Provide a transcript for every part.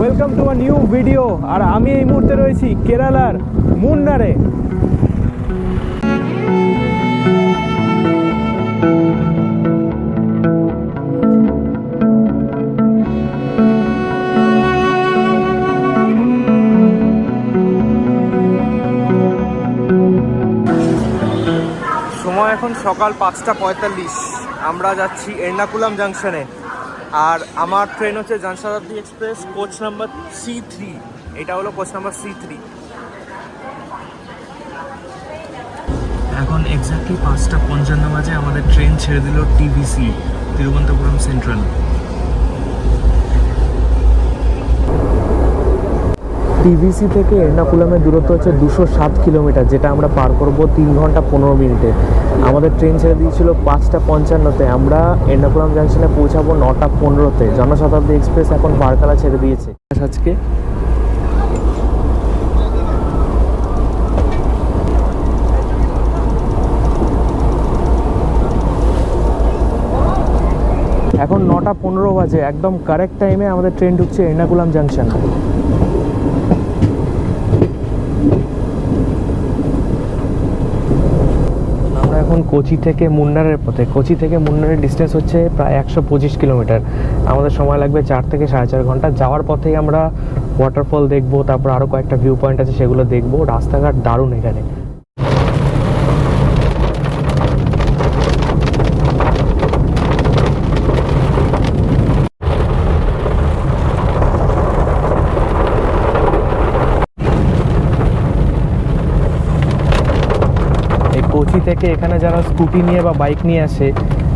Welcome to a new video. আর আমি এই মুহূর্তে রয়েছি কেরালার মুন্নারে। সময় এখন সকাল 5:45। আমরা যাচ্ছি এর্নাকুলাম জাংশনে। আর আমার ট্রেন হচ্ছে Janshatabdi express coach number C3। এটা হলো কোচ নাম্বার C3। এখন এক্স্যাক্টলি 5:55 বাজে আমাদের ট্রেন ছেড়ে দিল TVC, তিরুবনন্তপুরম সেন্ট্রাল। TVC থেকে এর্নাকুলামের দূরত্ব হচ্ছে 207 কিলোমিটার, যেটা আমরা পার করবো 3 ঘন্টা 15 মিনিটে। আমাদের ট্রেন ছেড়ে দিয়েছিল 5:55-তে। আমরা এর্নাকুলাম জাংশনে পৌঁছাবো 9:15-তে। জনশতাব্দী এক্সপ্রেস এখন বারকালা ছেড়ে দিয়েছে। আজকে এখন 9:15 বাজে। একদম কারেক্ট টাইমে আমাদের ট্রেন ঢুকছে এর্নাকুলাম জাংশন। এখন কোচি থেকে মুন্নারের পথে। কোচি থেকে মুন্নারের ডিস্টেন্স হচ্ছে প্রায় 125 কিলোমিটার। আমাদের সময় লাগবে 4 থেকে 4.5 ঘন্টা। যাওয়ার পথেই আমরা ওয়াটারফল দেখবো, তারপর আরও কয়েকটা ভিউ পয়েন্ট আছে সেগুলো দেখবো। রাস্তাঘাট দারুণ এখানে। কোচি থেকে এখানে যারা স্কুটি নিয়ে বা বাইক নিয়ে আসে,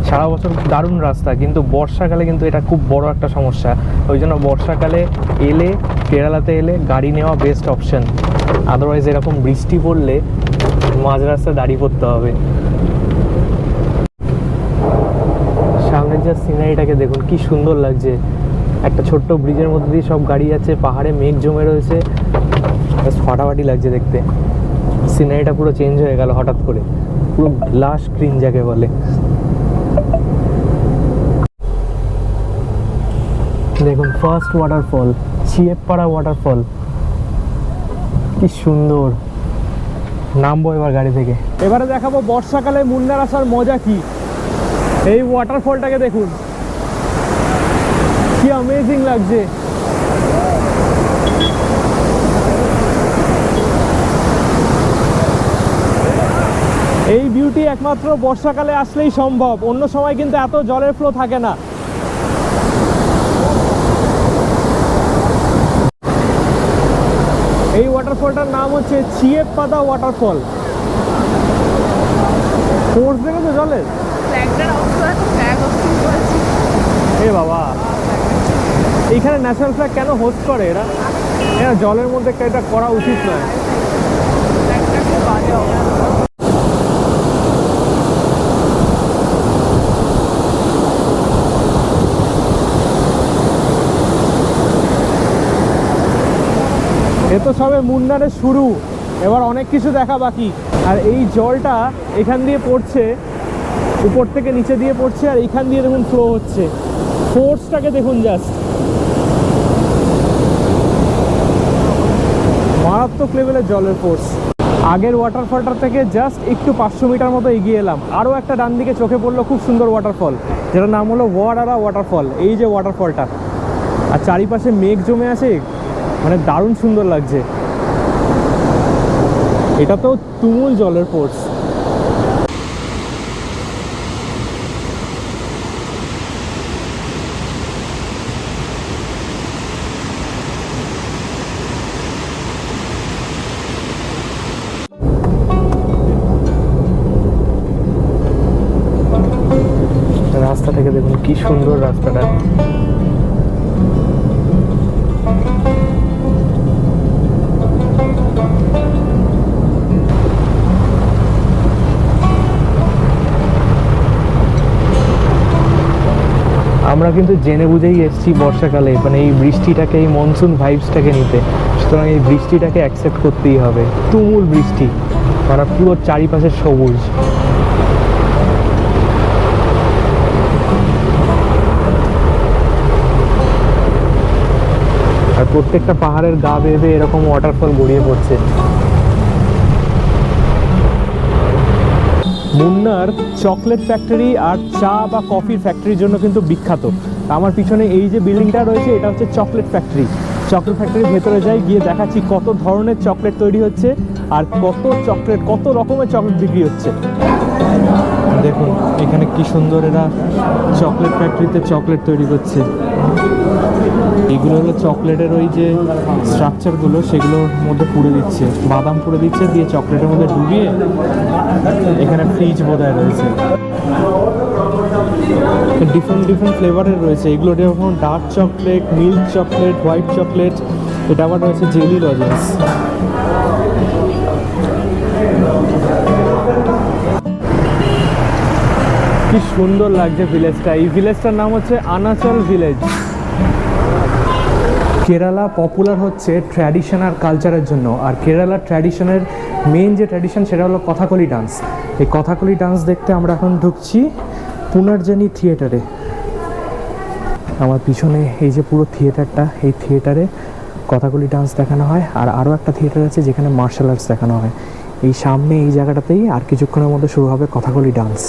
সারা বছর দারুণ রাস্তা, কিন্তু বর্ষাকালে কিন্তু এটা খুব বড় একটা সমস্যা। ওই জন্য বর্ষাকালে এলে, কেরালাতে এলে গাড়ি নেওয়া বেস্ট অপশন। আদারওয়াইজ এরকম বৃষ্টি পড়লে মাঝ রাস্তায় দাঁড়িয়ে পড়তে হবে। সামনের যে সিনারিটাকে দেখুন, কি সুন্দর লাগছে। একটা ছোট্ট ব্রিজের মধ্যে দিয়ে সব গাড়ি যাচ্ছে, পাহাড়ে মেঘ জমে রয়েছে, ফাটাফাটি লাগছে দেখতে। সিনারিটা পুরো চেঞ্জ হয়ে গেল হঠাৎ করে, পুরো গ্লাস স্ক্রিন যাকে বলে। দেখুন ফার্স্ট ওয়াটারফল, চিয়েপাড়া ওয়াটারফল, কি সুন্দর। নামবো এবার গাড়ি থেকে। এবারে দেখাবো বর্ষাকালে মুন্নার আসার মজা কি। এই ওয়াটারফলটাকে দেখুন, কি অ্যামেজিং লাগছে। এই বিউটি একমাত্র বর্ষাকালে আসলেই সম্ভব, অন্য সময় কিন্তু এত জলের ফ্লো থাকে না। এই ওয়াটারফলটার নাম হচ্ছে চিয়েপাড়া ওয়াটারফল। ফোর্স দেখেছো জলের? এ বাবা, এইখানে ন্যাশনাল ফ্ল্যাগ কেন হোস্ট করে এরা? এরা জলের মধ্যে এটা করা উচিত নয়। এ তো সবে মুন্নারের শুরু, এবার অনেক কিছু দেখা বাকি। আর এই জলটা এখান দিয়ে পড়ছে, উপর থেকে নিচে দিয়ে পড়ছে, আর এখান দিয়ে দেখুন ফ্লো হচ্ছে। ফোর্সটাকে দেখুন, জাস্ট মারাত্মক লেভেলের জলের ফোর্স। আগের ওয়াটারফলটার থেকে জাস্ট একটু 500 মিটার মতো এগিয়ে এলাম। আরও একটা ডান দিকে চোখে পড়লো খুব সুন্দর ওয়াটারফল, যেটার নাম হলো ওয়ারারা ওয়াটারফল। এই যে ওয়াটারফলটা, আর চারিপাশে মেঘ জমে আছে, মানে দারুণ সুন্দর লাগছে। এটা তো তুমুল জলের ফোর্স। রাস্তা থেকে দেখুন কি সুন্দর রাস্তাটা। আমরা কিন্তু জেনে বুঝেই এসেছি বর্ষাকালে, মানে এই বৃষ্টিটাকে, এই মনসুন ভাইবসটাকে নিতে। সুতরাং এই বৃষ্টিটাকে অ্যাকসেপ্ট করতেই হবে। তুমুল বৃষ্টি, মানে পুরো চারিপাশে সবুজ। আর প্রত্যেকটা পাহাড়ের গা বেয়ে বেয়ে এরকম ওয়াটারফল গড়িয়ে পড়ছে। মুন্নার চকলেট ফ্যাক্টরি আর চা বা কফির ফ্যাক্টরির জন্য কিন্তু বিখ্যাত। আমার পিছনে এই যে বিল্ডিংটা রয়েছে এটা হচ্ছে চকলেট ফ্যাক্টরি। চকলেট ফ্যাক্টরির ভেতরে যাই, গিয়ে দেখাচ্ছি কত ধরনের চকলেট তৈরি হচ্ছে আর কত রকমের চকলেট বিক্রি হচ্ছে। দেখুন এখানে কি সুন্দর এরা চকলেট ফ্যাক্টরিতে চকলেট তৈরি করছে। এগুলো হলো চকলেটের ওই যে স্ট্রাকচারগুলো, সেগুলোর মধ্যে পুড়ে দিচ্ছে, বাদাম পুড়ে দিচ্ছে, দিয়ে চকলেটের মধ্যে ডুবিয়ে এখানে ফ্রিজ বোধহয় রয়েছে। ডিফারেন্ট ফ্লেভারের রয়েছে এগুলো, যেরকম dark chocolate, milk chocolate, white chocolate, এটা আবার রয়েছে জেলি লজেন্স। কি সুন্দর লাগছে ভিলেজটা। এই ভিলেজটার নাম হচ্ছে আনাচল ভিলেজ। কেরালা পপুলার হচ্ছে ট্র্যাডিশন আর কালচারের জন্য, আর কেরালার ট্র্যাডিশনের মেন যে ট্র্যাডিশন সেটা হলো কথাকলি ডান্স। এই কথাকলি ডান্স দেখতে আমরা এখন ঢুকছি পুনর্জনি থিয়েটারে। আমার পিছনে এই যে পুরো থিয়েটারটা, এই থিয়েটারে কথাকলি ডান্স দেখানো হয়, আর আরও একটা থিয়েটার আছে যেখানে মার্শাল আর্টস দেখানো হয়। এই সামনে এই জায়গাটাতেই আর কিছুক্ষণের মধ্যে শুরু হবে কথাকলি ডান্স।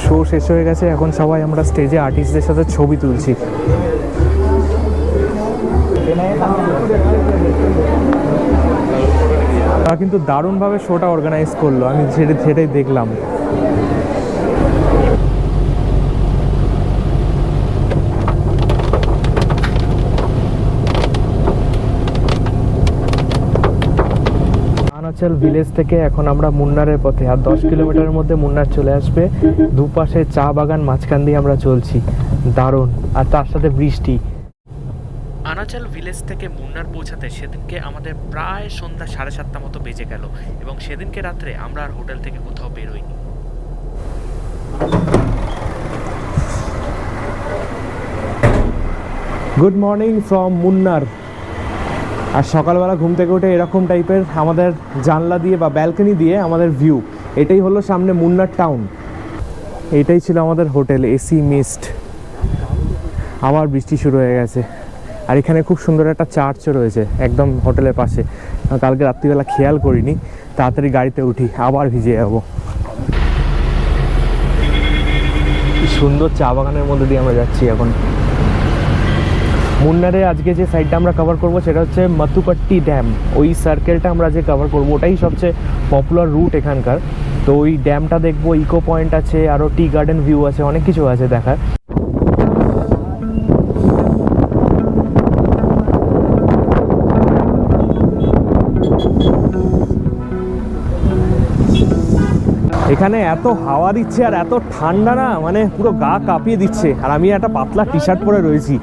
শো শেষ হয়ে গেছে, এখন সবাই আমরা স্টেজে আর্টিস্টদের সাথে ছবি তুলছি। তারা কিন্তু দারুণভাবে শোটা অর্গানাইজ করলো, আমি সেটাই দেখলাম। আনাচল ভিলেজ থেকে এখন আমরা মুন্নারের পথে, আর 10 কিলোমিটারের মধ্যে মুন্নার চলে আসবে। দুপাশে চা বাগান, মাঝখান দিয়ে আমরা চলছি, দারুণ, আর তার সাথে বৃষ্টি। আনাচল ভিলেজ থেকে মুন্নার পৌঁছাতে সেদিনকে আমাদের প্রায় সন্ধ্যা 7:30 মতো বেজে গেল, এবং সেদিনকে রাত্রে আমরা আর হোটেল থেকে কোথাও বেরোইনি। গুড মর্নিং ফ্রম মুন্নার। আর সকালবেলা ঘুম থেকে উঠে এরকম টাইপের আমাদের জানলা দিয়ে বা ব্যালকনি দিয়ে আমাদের ভিউ। এটাই হলো সামনে মুন্নার টাউন। এইটাই ছিল আমাদের হোটেল, এসি মিস্ট। আবার বৃষ্টি শুরু হয়ে গেছে। আর এখানে খুব সুন্দর একটা চার্চও রয়েছে একদম হোটেলের পাশে। কালকে রাত্রিবেলা খেয়াল করিনি, তাড়াতাড়ি গাড়িতে উঠি, আবার ভিজে যাবো। সুন্দর চা বাগানের মধ্যে দিয়ে আমরা যাচ্ছি এখন। মুন্নারে আজকে যে সাইডটা আমরা কভার করব সেটা হচ্ছে মাতুপাট্টি ড্যাম। ওই সার্কেলটা আমরা যে কভার করব ওটাই সবচেয়ে পপুলার রুট এখানকার। তো ওই ড্যামটা দেখবো, ইকো পয়েন্ট আছে, আরও টি গার্ডেন ভিউ আছে, অনেক কিছু আছে দেখার। এখানে এত হাওয়া দিচ্ছে আর এত ঠান্ডা না, মানে পুরো গা কাঁপিয়ে দিচ্ছে। আর আমি একটা পাতলা টি শার্ট পরে রয়েছি।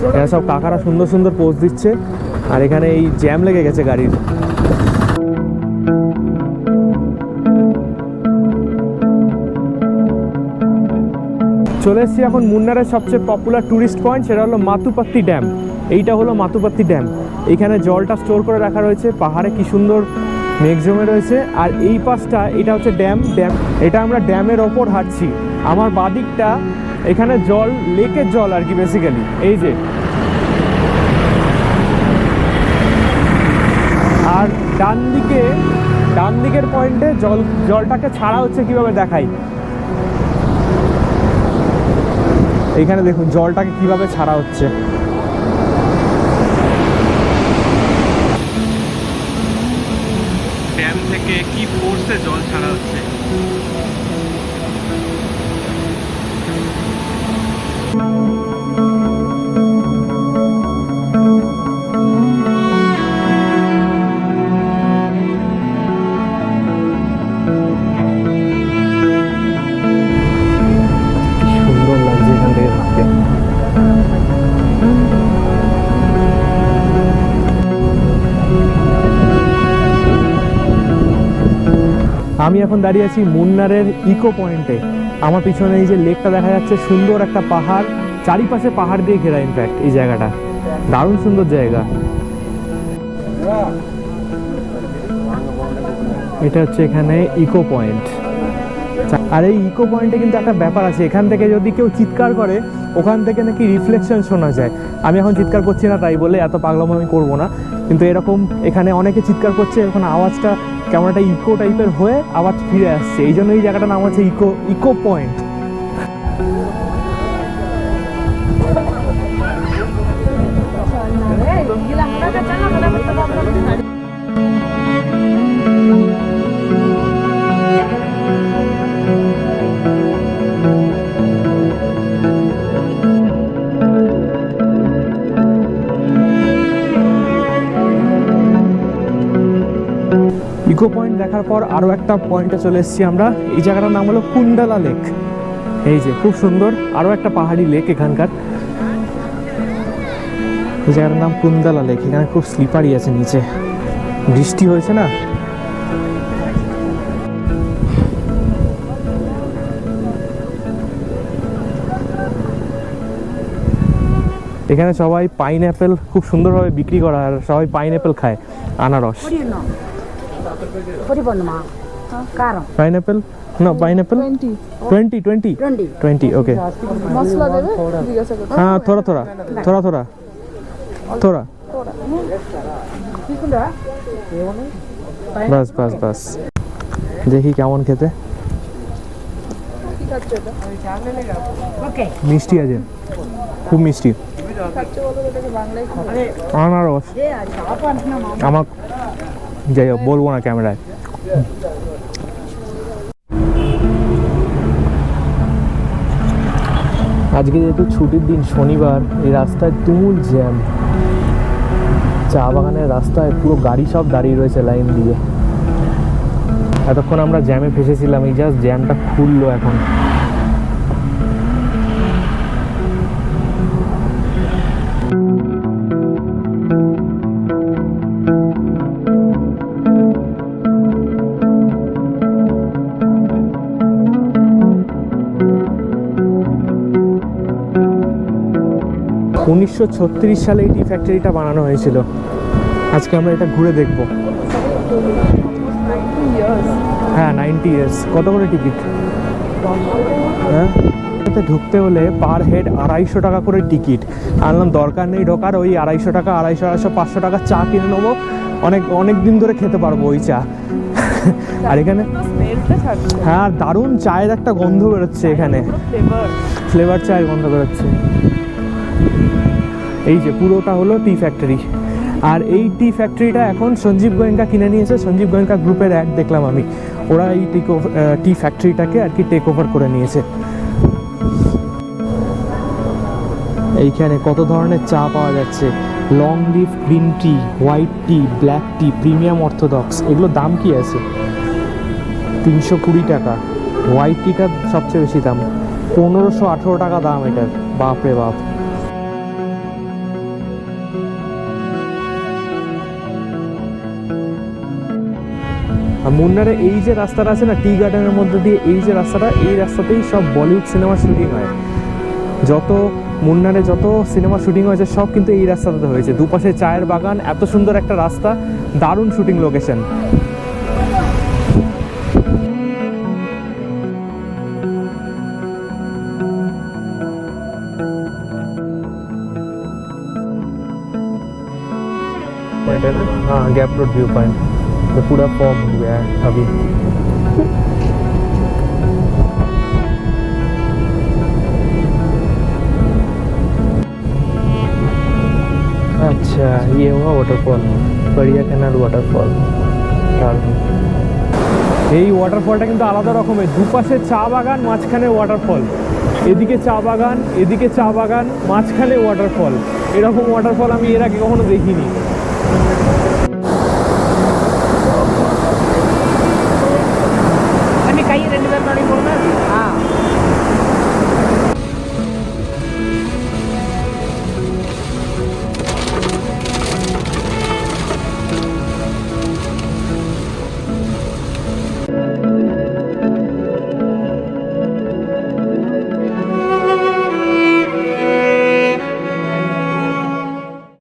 এখানে সব কাকারা সুন্দর সুন্দর পোজ দিচ্ছে, আর এখানে এই জ্যাম লেগে গেছে গাড়ির। চলে এসেছি এখন মুন্নারের সবচেয়ে পপুলার ট্যুরিস্ট পয়েন্ট, সেটা হলো মাতুপাত্তি ড্যাম। এইটা হলো মাতুপাত্তি ড্যাম। এইখানে জলটা স্টোর করে রাখা রয়েছে, পাহাড়ে কি সুন্দর মেঘ জমে রয়েছে। আর এই পাশটা এটা হচ্ছে ড্যাম। এটা আমরা ড্যামের ওপর হাঁটছি। আমার বাদিকটা এখানে জল, লেকের জল আর কি বেসিক্যালি। এই যে, আর ডান দিকের পয়েন্টে জলটাকে ছাড়া হচ্ছে কিভাবে দেখাই। এইখানে দেখুন জলটাকে কিভাবে ছাড়া হচ্ছে। ড্যাম থেকে কি ফোর্সে জল ছাড়া হচ্ছে। সুন্দর লাগছে এখান থেকে থাকতে। আমি এখন দাঁড়িয়ে আছি মুন্নারের ইকো পয়েন্টে। আমার পিছনে এই যে লেকটা দেখা যাচ্ছে, সুন্দর একটা পাহাড়, চারিপাশে পাহাড় দিয়ে ঘেরা। ইনফ্যাক্ট এই জায়গাটা দারুণ সুন্দর জায়গা। এটা হচ্ছে এখানে ইকো পয়েন্ট। আর এই ইকো পয়েন্টে কিন্তু একটা ব্যাপার আছে, এখান থেকে যদি কেউ চিৎকার করে ওখান থেকে নাকি রিফ্লেকশন শোনা যায়। আমি এখন চিৎকার করছি না তাই বলে এত পাগলামো আমি করবো না, কিন্তু এরকম এখানে অনেকে চিৎকার করছে, এখন আওয়াজটা কেমন একটা ইকো টাইপের হয়ে আওয়াজ ফিরে আসছে। এই জন্য এই জায়গাটার নাম হচ্ছে ইকো পয়েন্ট। ইকো পয়েন্ট দেখার পর আরও একটা পয়েন্টে চলে এসেছি আমরা। এই জায়গাটার নাম হলো কুন্ডালা লেক। এই যে খুব সুন্দর আরও একটা পাহাড়ি লেক এখানকার। এই জায়গাটার নাম কুন্ডালা লেক। এখানে খুব স্লিপারি আছে, নিচে বৃষ্টি হয়েছে না। এখানে সবাই পাইনঅ্যাপেল খুব সুন্দরভাবে বিক্রি করা, আর সবাই পাইনঅ্যাপেল খায়, আনারস। পাইনঅ্যাপেল না, পাইনঅ্যাপেল 20 ওকে। হ্যাঁ, থোড়া বাস। দেখি কেমন খেতে। মিষ্টি আছে, খুব মিষ্টি। আনারস আমার, যাই হোক বলবো না ক্যামেরায়। আজকে যেহেতু ছুটির দিন, শনিবার, এই রাস্তায় তুমুল জ্যাম। চা বাগানের রাস্তায় পুরো গাড়ি সব দাঁড়িয়ে রয়েছে লাইন দিয়ে। এতক্ষণ আমরা জ্যামে ফেসেছিলাম, এই জাস্ট জ্যামটা খুললো এখন। 1936 সালে এই টি ফ্যাক্টরিটা বানানো হয়েছিল। আজকে আমরা এটা ঘুরে দেখব। হ্যাঁ, 90 ইয়ার্স। কত করে টিকিট? হ্যাঁ, ঢুকতে হলে পার হেড 250 টাকা করে টিকিট। আনলাম দরকার নেই ঢোকার, ওই 250 টাকা, 500 টাকা চা কিনে নেবো, অনেক দিন ধরে খেতে পারবো ওই চা। আর এখানে হ্যাঁ, দারুণ চায়ের একটা গন্ধ বেরোচ্ছে এখানে, ফ্লেভার চায়ের গন্ধ বেরোচ্ছে। এই যে পুরোটা হলো টি ফ্যাক্টরি। আর এই টি ফ্যাক্টরিটা এখন সঞ্জীব গোয়েঙ্কা কিনে নিয়েছে। সঞ্জীব গোয়েঙ্কা গ্রুপের অ্যাড দেখলাম আমি, ওরা এই টি ফ্যাক্টরিটাকে আর কি টেক ওভার করে নিয়েছে। এইখানে কত ধরনের চা পাওয়া যাচ্ছে, long leaf, green tea, white tea, black tea, premium orthodox. এগুলোর দাম কি আছে? 320 টাকা। হোয়াইট টিটার সবচেয়ে বেশি দাম, 1518 টাকা দাম এটার। বাপরে বাপ। মুন্নারে এই যে রাস্তাটা আছে না, টি গার্ডেনের মধ্যে দিয়ে, এই যে রাস্তাটা, এই রাস্তাতেই সব বলিউড সিনেমার শুটিং হয়। যত মুন্নারে যত সিনেমা শুটিং হয়েছে সব কিন্তু এই রাস্তাটাতে হয়েছে। দুপাশে চায়ের বাগান, এত সুন্দর একটা রাস্তা, দারুণ শুটিং লোকেশন। हाँ, गैप रोड व्यू पॉइंट तो पूरा फॉग हो गया है अभी। अच्छा, ये हुआ वाटरफॉल, बढ़िया कैनाल वाटरफॉल। এই ওয়াটারফলটা কিন্তু আলাদা রকমের, দুপাশে চা বাগান, মাঝখানে ওয়াটারফল, এদিকে চা বাগান, এদিকে চা বাগান, মাঝখানে ওয়াটারফল। এরকম ওয়াটারফল আমি এর আগে কখনো দেখিনি।